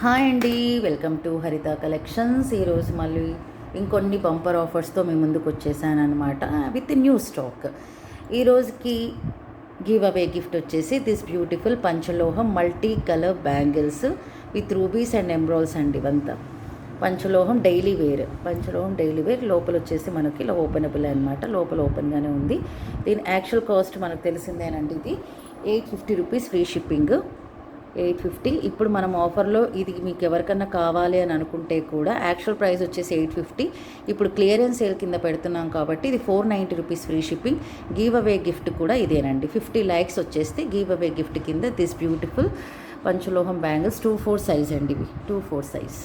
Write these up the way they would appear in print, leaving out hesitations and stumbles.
Hi అండి, welcome to హరిత collections. ఈరోజు మళ్ళీ ఇంకొన్ని బంపర్ ఆఫర్స్తో మీ ముందుకు వచ్చేసాను అనమాట, విత్ న్యూ స్టాక్. ఈరోజుకి గివ్ అవే గిఫ్ట్ వచ్చేసి this beautiful panchaloham multi colour bangles with rubies and emeralds అండి. ఇవంతా పంచలోహం డైలీ వేర్ లోపల వచ్చేసి మనకి ఇలా ఓపెనబుల్ అనమాట. లోపల ఓపెన్గానే ఉంది. దీని యాక్చువల్ కాస్ట్ మనకు తెలిసిందేనండి. ఇది 850 రూపీస్ ఫ్రీ షిప్పింగ్. 850. ఇప్పుడు మనం ఆఫర్లో ఇది మీకు ఎవరికన్నా కావాలి అని అనుకుంటే కూడా యాక్చువల్ ప్రైస్ వచ్చేసి 850. ఇప్పుడు క్లియరెన్స్ సేల్ కింద పెడుతున్నాం కాబట్టి ఇది 490 rupees free shipping. Give away gift కూడా ఇదేనండి. 50 లైక్స్ వచ్చేస్తే గివ్ అవే గిఫ్ట్ కింద this beautiful panchaloham bangles 2/4 size అండి. ఇవి 2/4 సైజ్.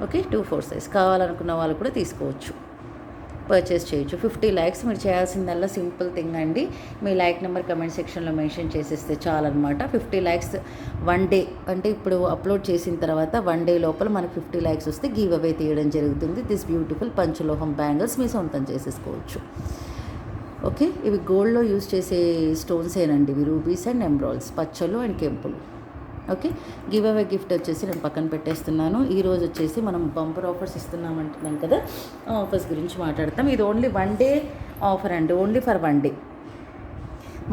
ఓకే, 2/4 సైజ్ కావాలనుకున్న వాళ్ళు కూడా తీసుకోవచ్చు, పర్చేస్ చేయొచ్చు. 50 లైక్స్ మీరు చేయాల్సిందల్లా సింపుల్ థింగ్ అండి. మీ లైక్ నెంబర్ కమెంట్ సెక్షన్లో మెన్షన్ చేసేస్తే చాలన్నమాట. 50 లైక్స్ వన్ డే, అంటే ఇప్పుడు అప్లోడ్ చేసిన తర్వాత 1 డే లోపల మనకు 50 లైక్స్ వస్తే గివ్ అవే తీయడం జరుగుతుంది. దిస్ బ్యూటిఫుల్ పంచలోహం బ్యాంగిల్స్ మీ సొంతం చేసేసుకోవచ్చు. ఓకే, ఇవి గోల్డ్లో యూజ్ చేసే స్టోన్సేనండి. ఇవి రూబీస్ అండ్ ఎంబ్రాయిల్స్, పచ్చలు అండ్ కెంపులు. ఓకే, గివ్ అవే గిఫ్ట్ వచ్చేసి నేను పక్కన పెట్టేస్తున్నాను. ఈరోజు వచ్చేసి మనం బంపర్ ఆఫర్స్ ఇస్తున్నామంటున్నాం కదా, ఆఫర్స్ గురించి మాట్లాడతాం. ఇది ఓన్లీ 1 డే ఆఫర్ అండి, ఓన్లీ ఫర్ 1 డే.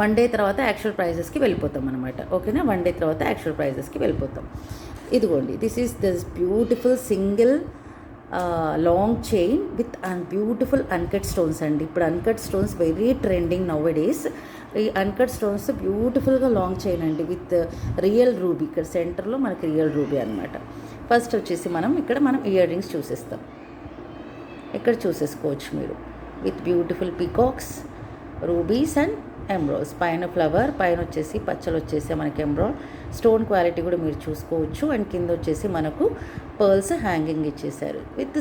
1 డే తర్వాత యాక్చువల్ ప్రైజెస్కి వెళ్ళిపోతాం అనమాట. ఓకేనా, 1 డే తర్వాత యాక్చువల్ ప్రైజెస్కి వెళ్ళిపోతాం. ఇదిగోండి, this is this beautiful single long chain with beautiful uncut stones అండి. ఇప్పుడు uncut stones very trending now days. ఈ అన్కట్ స్టోన్స్ బ్యూటిఫుల్గా లాంగ్ చైన్ అండి విత్ రియల్ రూబీ. ఇక్కడ సెంటర్లో మనకి రియల్ రూబీ అనమాట. ఫస్ట్ వచ్చేసి మనం ఇయర్ రింగ్స్ చూసేస్తాం. ఇక్కడ చూసేసుకోవచ్చు మీరు, with beautiful peacocks, rubies and emeralds. పైన ఫ్లవర్, పైన వచ్చేసి పచ్చలు వచ్చేసి మనకి ఎంబ్రాయిడ్. స్టోన్ క్వాలిటీ కూడా మీరు చూసుకోవచ్చు. అండ్ కింద వచ్చేసి మనకు పర్ల్స్ హ్యాంగింగ్ ఇచ్చేసారు విత్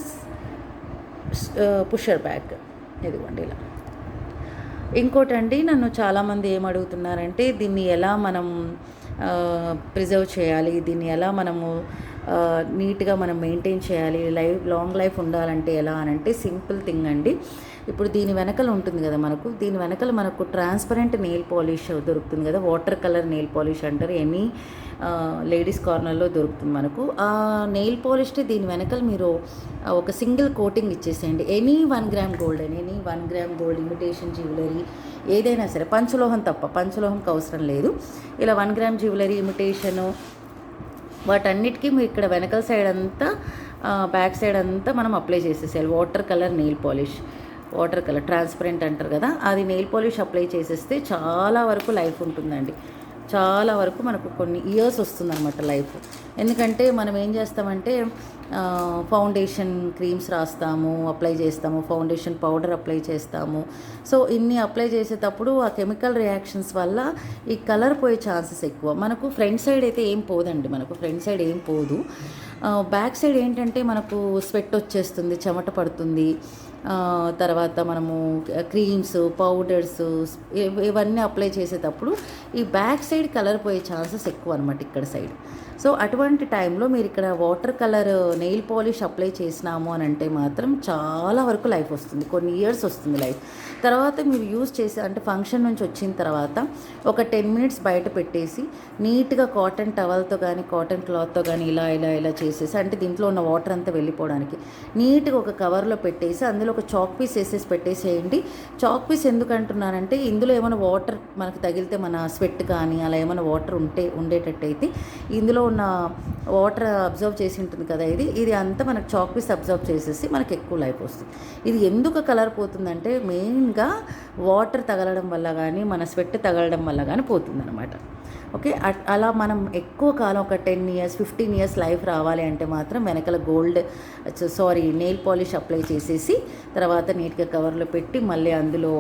పుషర్ బ్యాక్. ఇదిగోండి ఇలా. ఇంకోటండి, నన్ను చాలామంది ఏమడుగుతున్నారంటే దీన్ని ఎలా మనం ప్రిజర్వ్ చేయాలి, దీన్ని ఎలా మనము నీట్గా మనం మెయింటైన్ చేయాలి, లాంగ్ లైఫ్ ఉండాలంటే ఎలా అని అంటే సింపుల్ థింగ్ అండి. ఇప్పుడు దీని వెనకలు ఉంటుంది కదా, దీని వెనకలు మనకు ట్రాన్స్పరెంట్ నెయిల్ పాలిష్ దొరుకుతుంది కదా, వాటర్ కలర్ నెయిల్ పాలిష్ అంటారు. ఎనీ లేడీస్ కార్నర్లో దొరుకుతుంది మనకు. ఆ నెయిల్ పాలిష్ని దీని వెనకలు మీరు ఒక సింగిల్ కోటింగ్ ఇచ్చేసేయండి. ఎనీ 1 గ్రామ్ గోల్డ్ అని, any 1 gram gold imitation jewellery ఏదైనా సరే, పంచలోహం తప్ప, పంచలోహంకి అవసరం లేదు. ఇలా 1 గ్రామ్ జ్యువెలరీ ఇమిటేషను వాటన్నిటికీ మీరు ఇక్కడ వెనకల సైడ్ అంతా, బ్యాక్ సైడ్ అంతా మనం అప్లై చేసేసేయాలి. Water colour nail polish, water colour transparent అంటారు కదా, అది నెయిల్ పాలిష్ అప్లై చేసేస్తే చాలా వరకు లైఫ్ ఉంటుందండి. చాలా వరకు మనకు కొన్ని ఇయర్స్ వస్తుందన్నమాట లైఫ్. ఎందుకంటే మనం ఏం చేస్తామంటే ఫౌండేషన్ క్రీమ్స్ రాస్తాము, అప్లై చేస్తాము, ఫౌండేషన్ పౌడర్ అప్లై చేస్తాము. సో ఇన్ని అప్లై చేసేటప్పుడు ఆ కెమికల్ రియాక్షన్స్ వల్ల ఈ కలర్ పోయే ఛాన్సెస్ ఎక్కువ. మనకు ఫ్రంట్ సైడ్ అయితే ఏం పోదండి, బ్యాక్ సైడ్ ఏంటంటే మనకు స్వెట్ వచ్చేస్తుంది, చెమట పడుతుంది. తర్వాత మనము క్రీమ్స్, పౌడర్స్ ఇవన్నీ అప్లై చేసేటప్పుడు ఈ బ్యాక్ సైడ్ కలర్ పోయే ఛాన్సెస్ ఎక్కువ అనమాట, ఇక్కడ సైడ్. సో అటువంటి టైంలో మీరు ఇక్కడ water colour nail polish apply చేసినాము అని అంటే మాత్రం చాలా వరకు లైఫ్ వస్తుంది, కొన్ని ఇయర్స్ వస్తుంది లైఫ్. తర్వాత మీరు యూజ్ చేసి, అంటే ఫంక్షన్ నుంచి వచ్చిన తర్వాత ఒక 10 మినిట్స్ బయట పెట్టేసి నీట్గా కాటన్ టవల్తో కానీ కాటన్ క్లాత్తో కానీ ఇలా చేసేసి, అంటే దీంట్లో ఉన్న వాటర్ అంతా వెళ్ళిపోవడానికి నీట్గా ఒక కవర్లో పెట్టేసి అందులో ఒక చాక్ పీస్ వేసేసి పెట్టేసేయండి. చాక్ పీస్ ఎందుకు అంటున్నానంటే, ఇందులో ఏమైనా వాటర్ మనకు తగిలితే, మన స్వెట్ కానీ అలా ఏమైనా వాటర్ ఉండేటట్టయితే ఇందులో ఉన్న వాటర్ అబ్జర్వ్ చేసి ఉంటుంది కదా, ఇది అంతా మనకు చాక్ పీస్ అబ్జర్వ్ చేసేసి మనకు ఎక్కువ లైఫ్ వస్తుంది. ఇది ఎందుకు కలర్ పోతుందంటే మెయిన్గా వాటర్ తగలడం వల్ల కానీ మన స్వెట్ తగలడం వల్ల కానీ పోతుందన్నమాట. ఓకే, అలా మనం ఎక్కువ కాలం ఒక 10 ఇయర్స్ 15 ఇయర్స్ లైఫ్ రావాలి అంటే మాత్రం వెనకాల నెయిల్ పాలిష్ అప్లై చేసేసి తర్వాత నీట్గా కవర్లో పెట్టి మళ్ళీ అందులో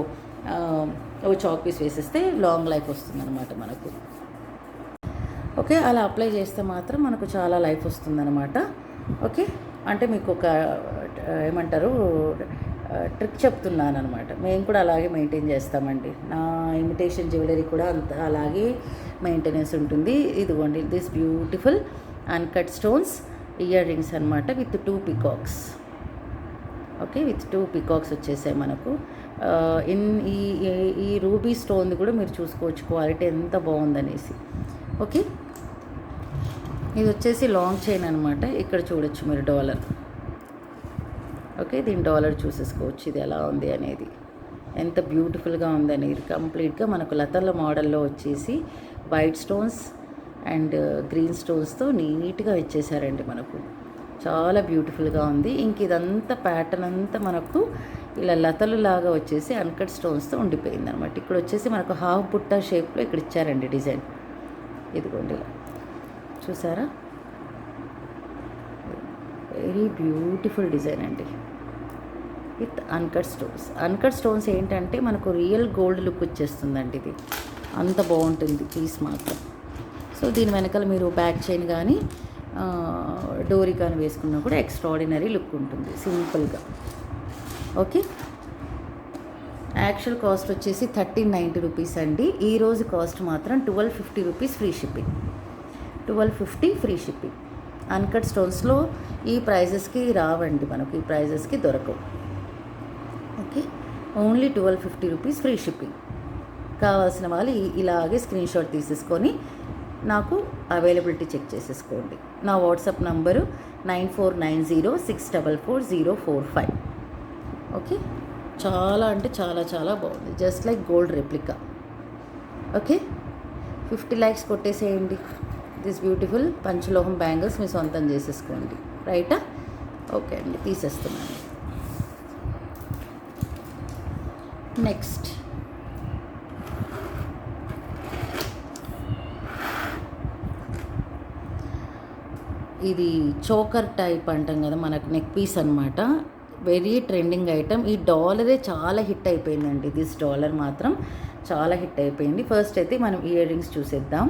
చాక్ పీస్ వేసేస్తే లాంగ్ లైఫ్ వస్తుందన్నమాట మనకు. ఓకే, అలా అప్లై చేస్తే మాత్రం మనకు చాలా లైఫ్ వస్తుందన్నమాట. ఓకే, అంటే మీకు ఒక ఏమంటారు ట్రిక్ చెప్తున్నాను అనమాట. మేము కూడా అలాగే మెయింటైన్ చేస్తామండి. నా ఇమిటేషన్ జ్యువెలరీ కూడా అలాగే మెయింటెనెన్స్ ఉంటుంది. ఇదిగోండి, this beautiful uncut stones earrings అనమాట with 2 peacocks. Okay, with 2 peacocks వచ్చేసాయి మనకు. ఈ రూబీ స్టోన్ కూడా మీరు చూసుకోవచ్చు క్వాలిటీ ఎంత బాగుందనేసి. ఓకే, ఇది వచ్చేసి లాంగ్ చైన్ అనమాట. ఇక్కడ చూడొచ్చు మీరు డాలర్. ఓకే, దీని డాలర్ చూసేసుకోవచ్చు ఇది ఎలా ఉంది అనేది, ఎంత బ్యూటిఫుల్గా ఉందనేది. కంప్లీట్గా మనకు లతల మోడల్లో వచ్చేసి వైట్ స్టోన్స్ అండ్ గ్రీన్ స్టోన్స్తో నీట్గా ఇచ్చేసారండి మనకు. చాలా బ్యూటిఫుల్గా ఉంది. ఇంక ఇదంతా ప్యాటర్న్ అంతా మనకు ఇలా లతలు లాగా వచ్చేసి అన్కట్ స్టోన్స్తో ఉండిపోయింది అనమాట. ఇక్కడ వచ్చేసి మనకు హాఫ్ బుట్ట షేప్లో ఇక్కడ ఇచ్చారండి డిజైన్. ఇదిగోండి ఇలా చూసారా, వెరీ బ్యూటిఫుల్ డిజైన్ అండి with uncut stones. Uncut stones ఏంటంటే మనకు రియల్ గోల్డ్ లుక్ వచ్చేస్తుందండి. ఇది అంత బాగుంటుంది పీస్ మాత్రం. సో దీని వెనకాల మీరు బ్యాక్ చైన్ కానీ డోరీ కానీ వేసుకున్నా కూడా ఎక్స్ట్రాడినరీ లుక్ ఉంటుంది సింపుల్గా. ఓకే, యాక్చువల్ కాస్ట్ వచ్చేసి 1390 రూపీస్ అండి. ఈరోజు కాస్ట్ మాత్రం 1250 rupees free shipping. 1250 free shipping. Uncut స్టోన్స్లో ఈ ప్రైజెస్కి రావండి మనకు, ఈ ప్రైజెస్కి దొరకవు. Okay, only 1250 rupees free shipping. కావాల్సిన వాళ్ళు ఇలాగే స్క్రీన్ షాట్ తీసేసుకొని నాకు అవైలబిలిటీ చెక్ చేసేసుకోండి. నా వాట్సాప్ నంబరు 9490644045. ఓకే, చాలా అంటే చాలా చాలా బాగుంది. Just like gold replica. Okay, 50 lakhs కొట్టేసేయండి. దిస్ బ్యూటిఫుల్ పంచలోహం బ్యాంగిల్స్ మీ సొంతం చేసేసుకోండి. రైటా? ఓకే అండి, తీసేస్తున్నాను. నెక్స్ట్ ఇది చోకర్ టైప్ అంటాం కదా, మనకు నెక్ పీస్ అనమాట. Very trending item. ఈ డాలరే చాలా హిట్ అయిపోయిందండి. దిస్ డాలర్ మాత్రం చాలా హిట్ అయిపోయింది. ఫస్ట్ అయితే మనం ఇయర్ రింగ్స్ చూసేద్దాం.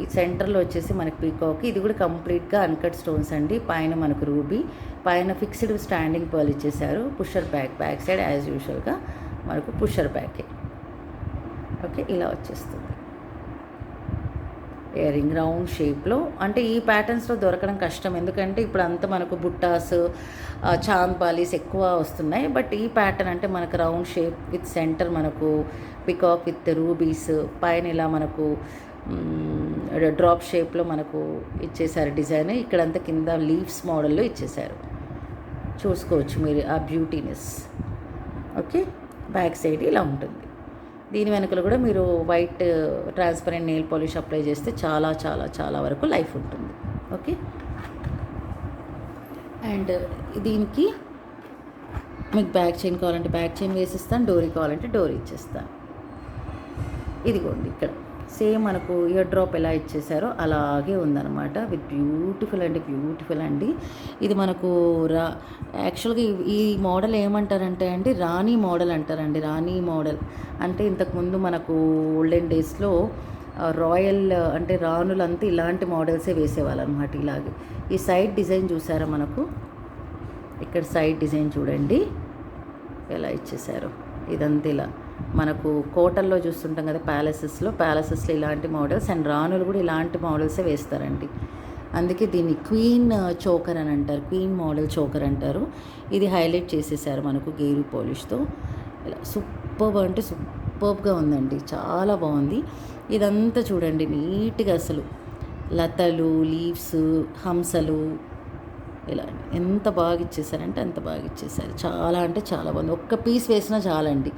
ఈ సెంటర్లో వచ్చేసి మనకి పీకాక్. ఇది కూడా కంప్లీట్గా అన్కట్ స్టోన్స్ అండి. పైన మనకు రూబీ, పైన ఫిక్స్డ్ స్టాండింగ్ పర్ల్ ఇచ్చేసారు. పుషర్ బ్యాక్ సైడ్ యాజ్ యూజువల్గా మనకు పుషర్ బ్యాకే. ఓకే, ఇలా వచ్చేస్తుంది ఇయర్ రింగ్ రౌండ్ షేప్లో. అంటే ఈ ప్యాటర్న్స్లో దొరకడం కష్టం, ఎందుకంటే ఇప్పుడు అంతా మనకు బుట్టాస్ చాంద్ బాలీస్ ఎక్కువ వస్తున్నాయి. బట్ ఈ ప్యాటర్న్ అంటే మనకు రౌండ్ షేప్ విత్ సెంటర్ మనకు పికాక్ విత్ రూబీస్, పైన ఇలా మనకు డ్రాప్ షేప్లో మనకు ఇచ్చేసారు డిజైన్. ఇక్కడంతా కింద లీవ్స్ మోడల్లో ఇచ్చేసారు. చూసుకోవచ్చు మీరు ఆ బ్యూటీనెస్. ఓకే, బ్యాక్ సైడ్ ఇలా ఉంటుంది. దీని వెనకలు కూడా మీరు white transparent nail polish apply చేస్తే చాలా చాలా చాలా వరకు లైఫ్ ఉంటుంది. ఓకే, అండ్ దీనికి మీకు బ్యాక్ చైన్ కావాలంటే బ్యాక్ చైన్ వేసిస్తాను, డోరీ కావాలంటే డోరీ ఇచ్చేస్తాను. ఇదిగోండి ఇక్కడ సేమ్ మనకు ఇయర్ డ్రాప్ ఎలా ఇచ్చేసారో అలాగే ఉందన్నమాట. విత్ బ్యూటిఫుల్ అండి. ఇది మనకు యాక్చువల్గా ఈ మోడల్ ఏమంటారంటే అండి, రాణి మోడల్ అంటారండి. రాణి మోడల్ అంటే ఇంతకుముందు మనకు ఓల్డెన్ డేస్లో రాయల్ అంటే రాణులంతా ఇలాంటి మోడల్సే వేసేవాళ్ళు అనమాట. ఇలాగే ఈ సైడ్ డిజైన్ చూసారా మనకు, ఇక్కడ సైడ్ డిజైన్ చూడండి ఎలా ఇచ్చేసారో. ఇదంతా ఇలా మనకు కోటల్లో చూస్తుంటాం కదా, ప్యాలెసెస్లో ఇలాంటి మోడల్స్, అండ్ రాణులు కూడా ఇలాంటి మోడల్సే వేస్తారండి. అందుకే దీన్ని క్వీన్ చోకర్ అని అంటారు, క్వీన్ మోడల్ చోకర్ అంటారు. ఇది హైలైట్ చేసేసారు మనకు గేరు పాలిష్తో. ఇలా సూపర్గా ఉందండి, చాలా బాగుంది. ఇదంతా చూడండి నీట్గా, అసలు లతలు, లీవ్స్, హంసలు ఇలా ఎంత బాగా ఇచ్చేసారంటే అంత బాగా ఇచ్చేసారు. చాలా అంటే చాలా బాగుంది. ఒక్క పీస్ వేసినా చాలండి,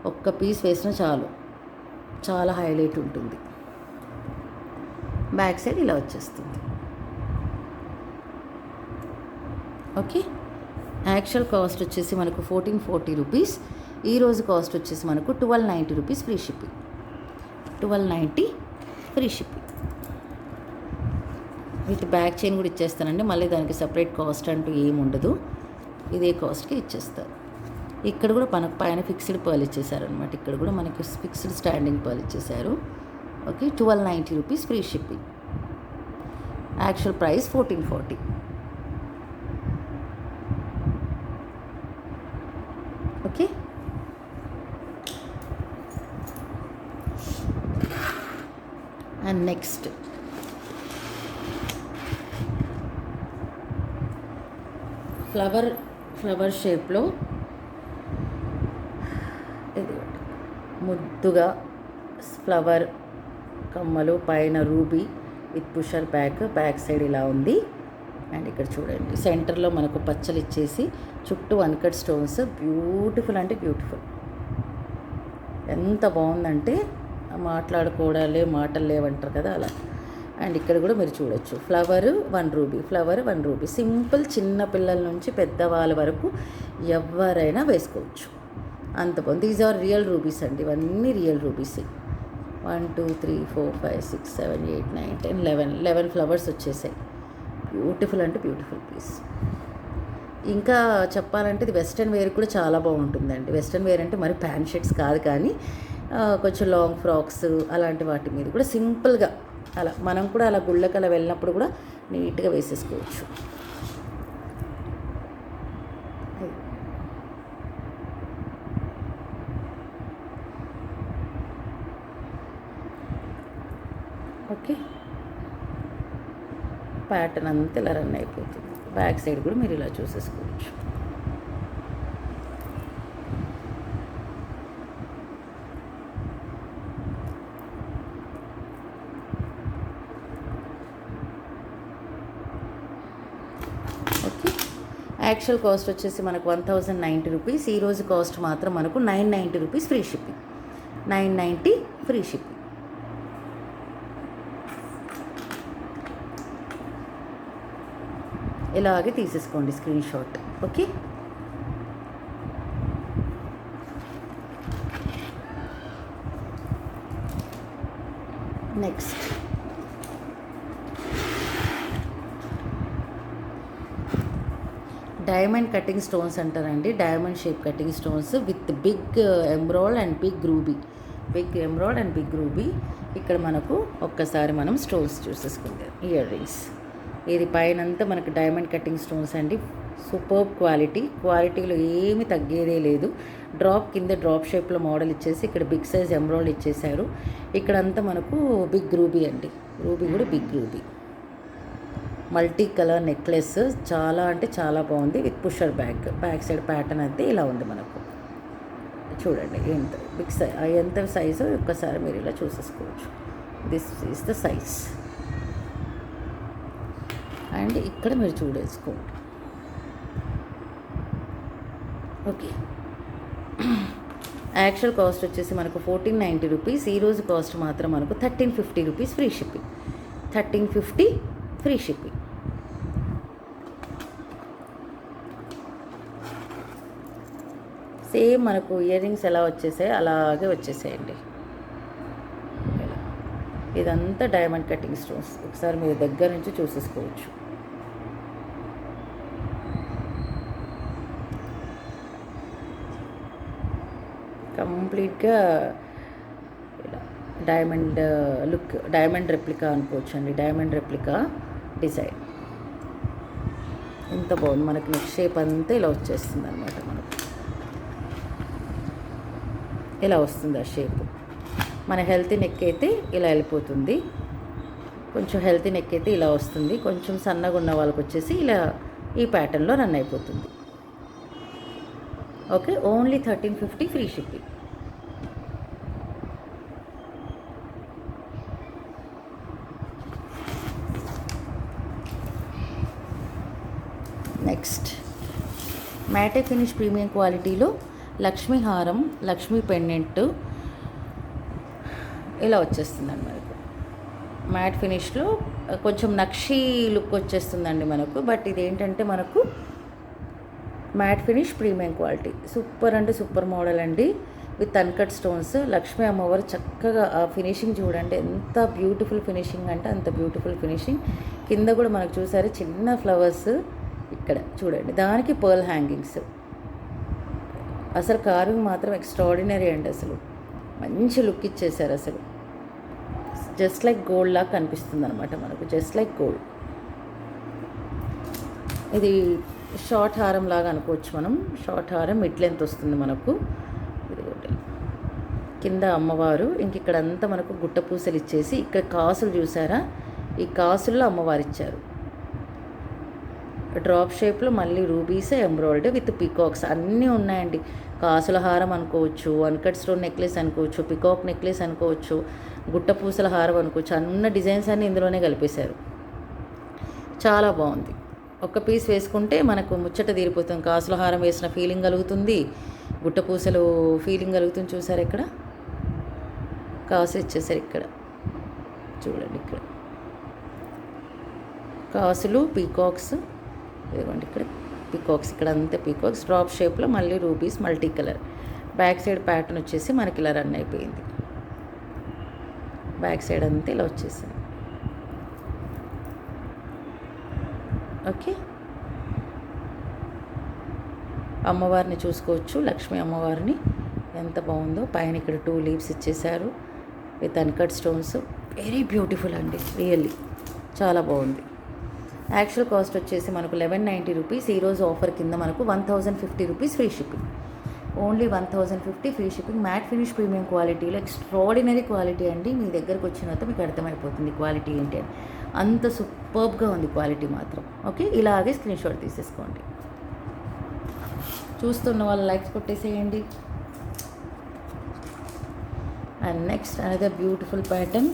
ఒక్క పీస్ వేసినా చాలు, చాలా హైలైట్ ఉంటుంది. బ్యాక్ సైడ్ ఇలా వచ్చేస్తుంది. ఓకే, యాక్చువల్ కాస్ట్ వచ్చేసి మనకు 1440 రూపీస్. ఈరోజు కాస్ట్ వచ్చేసి మనకు 1290 rupees free shipping. 1290 free shipping with back chain కూడా ఇచ్చేస్తానండి. మళ్ళీ దానికి సపరేట్ కాస్ట్ అంటూ ఏముండదు, ఇదే కాస్ట్కి ఇచ్చేస్తారు. ఇక్కడ కూడా మనకు పైన ఫిక్స్డ్ పర్ల్ ఇచ్చేసారు అనమాట. ఇక్కడ కూడా మనకి ఫిక్స్డ్ స్టాండింగ్ పర్ల్ ఇచ్చేసారు. Okay, 1290 rupees free shipping. Actual price 1440. Okay, and next flower షేప్లో ఇది ముద్దుగా ఫ్లవర్ కమ్మలు, పైన ruby, with pusher back side ఇలా ఉంది. అండ్ ఇక్కడ చూడండి సెంటర్లో మనకు పచ్చలు ఇచ్చేసి చుట్టూ అన్కట్ స్టోన్స్. బ్యూటిఫుల్ అంటే బ్యూటిఫుల్, ఎంత బాగుందంటే మాట్లాడుకోవడాలే మాటలు లేవంటారు కదా అలా. అండ్ ఇక్కడ కూడా మీరు చూడొచ్చు ఫ్లవర్ 1 రూపీ. సింపుల్, చిన్న పిల్లల నుంచి పెద్దవాళ్ళ వరకు ఎవరైనా వేసుకోవచ్చు, అంత బాగుంది. దీస్ ఆర్ రియల్ రూబీస్ అండి, ఇవన్నీ రియల్ రూబీస్. 1 2 3 4 5 6 7 8 9 10 11 ఫ్లవర్స్ వచ్చేసాయి. బ్యూటిఫుల్ అంటే బ్యూటిఫుల్ పీస్. ఇంకా చెప్పాలంటే ఇది వెస్ట్రన్ వేర్ కూడా చాలా బాగుంటుందండి. వెస్ట్రన్ వేర్ అంటే మరి ప్యాంట్ షర్ట్స్ కాదు, కానీ కొంచెం లాంగ్ ఫ్రాక్స్ అలాంటి వాటి మీద కూడా సింపుల్గా అలా మనం కూడా అలా గుళ్ళకి అలా వెళ్ళినప్పుడు కూడా నీట్గా వేసేసుకోవచ్చు. ఓకే, ప్యాటర్న్ అంతా ఇలా రన్ అయిపోతుంది. బ్యాక్ సైడ్ కూడా మీరు ఇలా చూసేసుకోవచ్చు. ఓకే, యాక్చువల్ కాస్ట్ వచ్చేసి మనకు 1090 రూపీస్. ఈరోజు కాస్ట్ మాత్రం మనకు 990 rupees free shipping. 990 free shipping. ఇలాగే తీసేసుకోండి screenshot. Okay, next diamond cutting stones అంటారండి. Diamond shape cutting stones with big emerald and big ruby. ఇక్కడ మనకు ఒక్కసారి మనం స్టోన్స్ చూసేసుకుందాం. ఇయర్ రింగ్స్, ఇది పైనంతా మనకు డైమండ్ కటింగ్ స్టోన్స్ అండి. సూపర్బ్ క్వాలిటీలో ఏమీ తగ్గేదే లేదు. కింద డ్రాప్ షేప్లో మోడల్ ఇచ్చేసి ఇక్కడ బిగ్ సైజ్ ఎమ్రాల్డ్ ఇచ్చేసారు. ఇక్కడంతా మనకు బిగ్ రూబీ అండి. రూబీ కూడా big ruby. Multi colour necklace, చాలా అంటే చాలా బాగుంది. With pusher back side pattern అయితే ఇలా ఉంది మనకు. చూడండి ఎంత బిగ్ సైజ్, ఎంత సైజు ఒక్కసారి మీరు ఇలా చూసేసుకోవచ్చు. This is the size. And ఇక్కడ మీరు చూడేసుకోండి. ఓకే, యాక్చువల్ కాస్ట్ వచ్చేసి మనకు 1490 రూపీస్. ఈరోజు కాస్ట్ మాత్రం మనకు 1350 rupees free shipping. 1350 free shipping. Same మనకు ఇయర్ రింగ్స్ ఎలా వచ్చేసాయి అలాగే వచ్చేసాయండి. ఇదంతా డైమండ్ కటింగ్ స్టోన్స్. ఒకసారి మీరు దగ్గర నుంచి చూసేసుకోవచ్చు. కంప్లీట్గా ఇలా డైమండ్ లుక్, డైమండ్ రెప్లికా అనుకోవచ్చు అండి. డైమండ్ రెప్లికా డిజైన్ ఎంత బాగుంది. మనకి నెక్ షేప్ అంతా ఇలా వచ్చేస్తుంది అనమాట. మనకు ఇలా వస్తుంది ఆ షేప్. మన హెల్తీ నెక్ అయితే ఇలా వెళ్ళిపోతుంది. కొంచెం హెల్తీ నెక్ అయితే ఇలా వస్తుంది. కొంచెం సన్నగా ఉన్న వాళ్ళకి వచ్చేసి ఇలా ఈ ప్యాటర్న్లో రన్ అయిపోతుంది. Okay, only 1350 free shipping. Next matte finish premium క్వాలిటీలో లక్ష్మీ హారం, లక్ష్మీ పెండెంట్ ఇలా వచ్చేస్తుందండి మనకు. మ్యాట్ ఫినిష్లో కొంచెం నక్షీ లుక్ వచ్చేస్తుందండి మనకు. బట్ ఇదేంటంటే మనకు matte finish premium quality. Super అంటే సూపర్ మోడల్ అండి. With uncut stones. లక్ష్మీ అమ్మవారు చక్కగా ఆ ఫినిషింగ్ చూడండి, ఎంత బ్యూటిఫుల్ ఫినిషింగ్ అంటే అంత బ్యూటిఫుల్ ఫినిషింగ్. కింద కూడా మనకు చూసారు చిన్న ఫ్లవర్స్. ఇక్కడ చూడండి, దానికి పర్ల్ హ్యాంగింగ్స్. అసలు కార్వింగ్ మాత్రం ఎక్స్ట్రాడినరీ అండి. అసలు మంచి లుక్ ఇచ్చేసారు. అసలు జస్ట్ లైక్ గోల్డ్ లాగా కనిపిస్తుంది అనమాట మనకు. Just like gold. ఇది షార్ట్ హారం లాగా అనుకోవచ్చు మనం. షార్ట్ హారం మిడ్ లెంత్ వస్తుంది మనకు. ఇది కింద అమ్మవారు. ఇంక ఇక్కడ అంతా మనకు గుట్ట పూసలు ఇచ్చేసి ఇక్కడ కాసులు చూసారా, ఈ కాసుల్లో అమ్మవారు ఇచ్చారు. డ్రాప్ షేప్లో మళ్ళీ రూబీస్, ఎమ్రాయిడ్ విత్ పికాక్స్ అన్నీ ఉన్నాయండి. కాసుల హారం అనుకోవచ్చు, అన్కట్ స్టోన్ నెక్లెస్ అనుకోవచ్చు, పికాక్ నెక్లెస్ అనుకోవచ్చు, గుట్ట పూసల హారం అనుకోవచ్చు. అన్న డిజైన్స్ అన్నీ ఇందులోనే కలిపేశారు. చాలా బాగుంది. ఒక్క పీస్ వేసుకుంటే మనకు ముచ్చట తీరిపోతుంది. కాసుల హారం వేసిన ఫీలింగ్ కలుగుతుంది, గుట్ట పూసలు ఫీలింగ్ కలుగుతుంది. చూసారు ఇక్కడ కాసు ఇచ్చేసారు. ఇక్కడ చూడండి, ఇక్కడ కాసులు, పీకాక్స్, ఇదిగోండి ఇక్కడ పీకాక్స్, ఇక్కడ అంతే పీకాక్స్ డ్రాప్ షేప్లో, మళ్ళీ rubies multi colour. Back side pattern వచ్చేసి మనకి ఇలా రన్ అయిపోయింది. బ్యాక్ సైడ్ అంతా ఇలా వచ్చేసింది. ఓకే, అమ్మవారిని చూసుకోవచ్చు, లక్ష్మీ అమ్మవారిని ఎంత బాగుందో. పైన ఇక్కడ 2 లీవ్స్ ఇచ్చేసారు with uncut stones. Very beautiful అండి, రియల్లీ చాలా బాగుంది. యాక్చువల్ కాస్ట్ వచ్చేసి మనకు 1190 రూపీస్. ఈరోజు ఆఫర్ కింద మనకు 1050 rupees free shipping. Only 1050 free shipping. Matte finish premium క్వాలిటీలో ఎక్స్ట్రాడినరీ క్వాలిటీ అండి. మీ దగ్గరకు వచ్చిన తర్వాత మీకు అర్థమైపోతుంది క్వాలిటీ ఏంటి అని. అంత సూపర్బ్గా ఉంది క్వాలిటీ మాత్రం. ఓకే, ఇలాగే స్క్రీన్ షాట్ తీసేసుకోండి. చూస్తున్న వాళ్ళు లైక్స్ కొట్టేసేయండి. And next another beautiful pattern.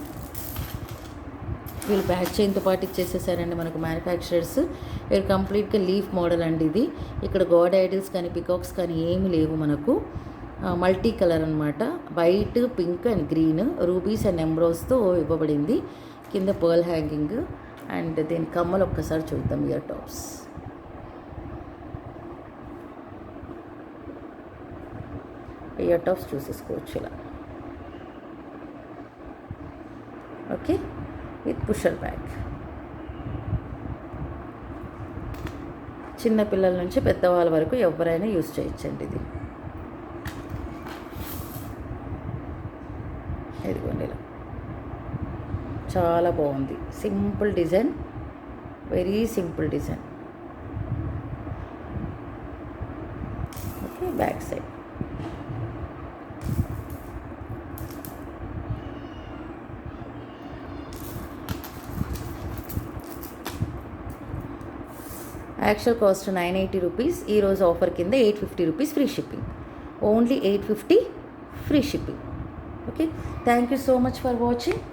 వీళ్ళు బ్యాక్ చైన్తో పాటు ఇచ్చేసేసారండి మనకు మ్యానుఫ్యాక్చరర్స్. ఇక్కడ కంప్లీట్గా లీఫ్ మోడల్ అండి ఇది. ఇక్కడ గాడ్ ఐడల్స్ కానీ పికాక్స్ కానీ ఏమి లేవు మనకు. మల్టీ కలర్ అనమాట. White, pink and green, rubies and ఎంబ్రోస్తో ఇవ్వబడింది. కింద పర్ల్ హ్యాంగింగ్. అండ్ దీని కమ్మలు ఒక్కసారి చూద్దాం. ఇయర్ టాప్స్, ఇయర్ టాప్స్ చూసేసుకోవచ్చు ఇలా. Okay, with pusher bag. చిన్న పిల్లల నుంచి పెద్దవాళ్ళ వరకు ఎవరైనా యూజ్ చేయొచ్చండి ఇది. ఇదిగోండి ఇలా చాలా బాగుంది. Simple design, very simple design. Okay, back side actual cost 980 rupees. ఈరోజు ఆఫర్ కింద 850 rupees free shipping. Only 850 free shipping. Okay, thank you so much for watching.